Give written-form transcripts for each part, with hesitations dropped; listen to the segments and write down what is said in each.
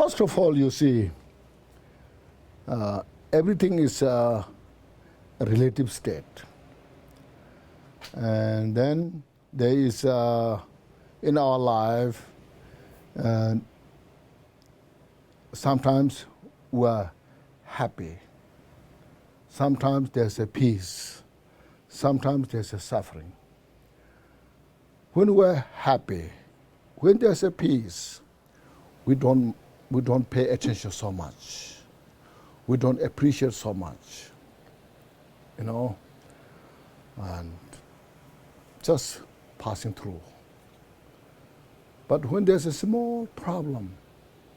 First of all, you see, everything is a relative state. And then there is, in our life, sometimes we're happy. Sometimes there's a peace. Sometimes there's a suffering. When we're happy, when there's a peace, we don't pay attention so much. We don't appreciate so much, and just passing through. But when there's a small problem,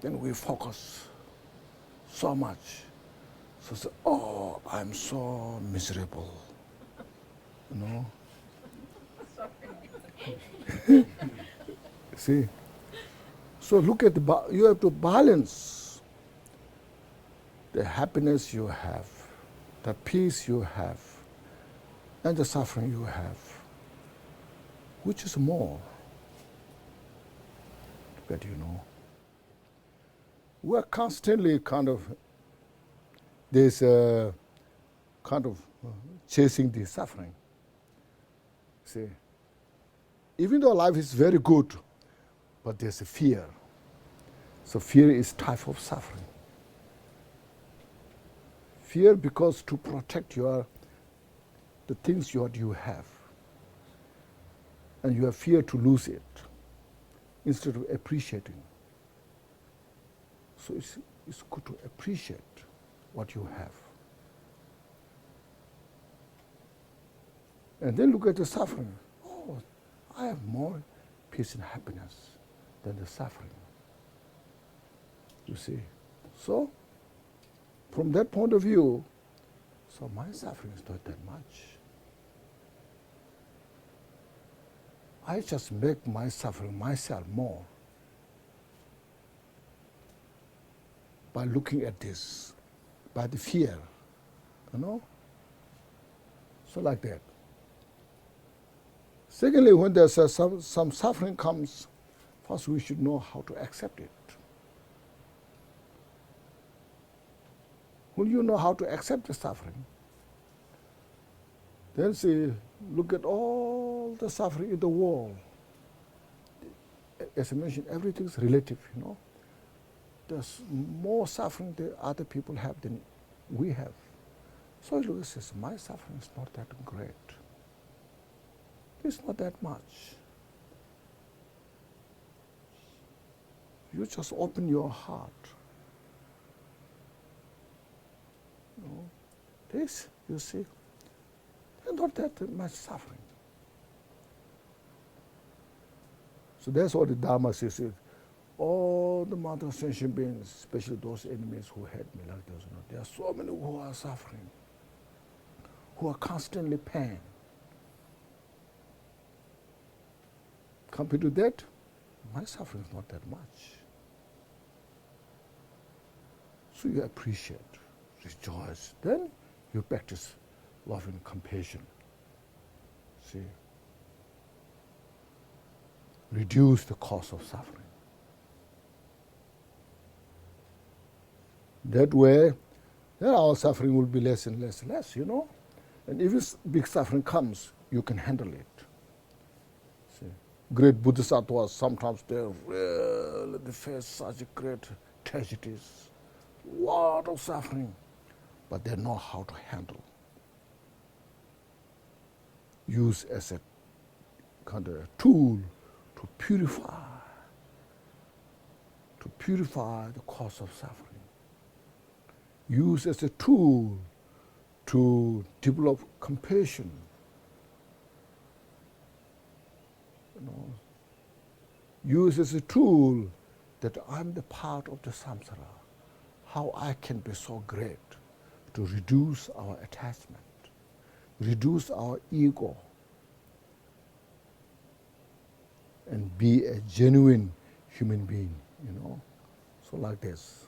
then we focus so much. So, oh, I'm so miserable, See? So look at you have to balance the happiness you have, the peace you have, and the suffering you have. Which is more? But we're constantly there's a chasing the suffering. See? Even though life is very good, but there's a fear. So fear is type of suffering. Fear because to protect the things you have. And you have fear to lose it instead of appreciating. So it's good to appreciate what you have. And then look at the suffering. Oh, I have more peace and happiness than the suffering. You see? So, from that point of view, so my suffering is not that much. I just make my suffering myself more by looking at this, by the fear, So like that. Secondly, when there's some suffering comes, first we should know how to accept it. When you know how to accept the suffering, then see, look at all the suffering in the world. As I mentioned, everything's relative, There's more suffering that other people have than we have. So Louis says, my suffering is not that great. It's not that much. You just open your heart. This, you see, there's not that much suffering. So that's what the Dharma says. All the Mother Sentient beings, especially those enemies who hate me like those, there are so many who are suffering, who are constantly pain. Compared to that, my suffering is not that much. So you appreciate, rejoice. Then you practice love and compassion. See? Reduce the cause of suffering. That way, then our suffering will be less and less and less, And if big suffering comes, you can handle it. See? Great Bodhisattvas, sometimes they face such great tragedies, lot of suffering, but they know how to handle. Use as a kind of tool to purify the cause of suffering. Use as a tool to develop compassion. Use as a tool that I'm the part of the samsara. How I can be so great to reduce our attachment, reduce our ego, and be a genuine human being, So like this.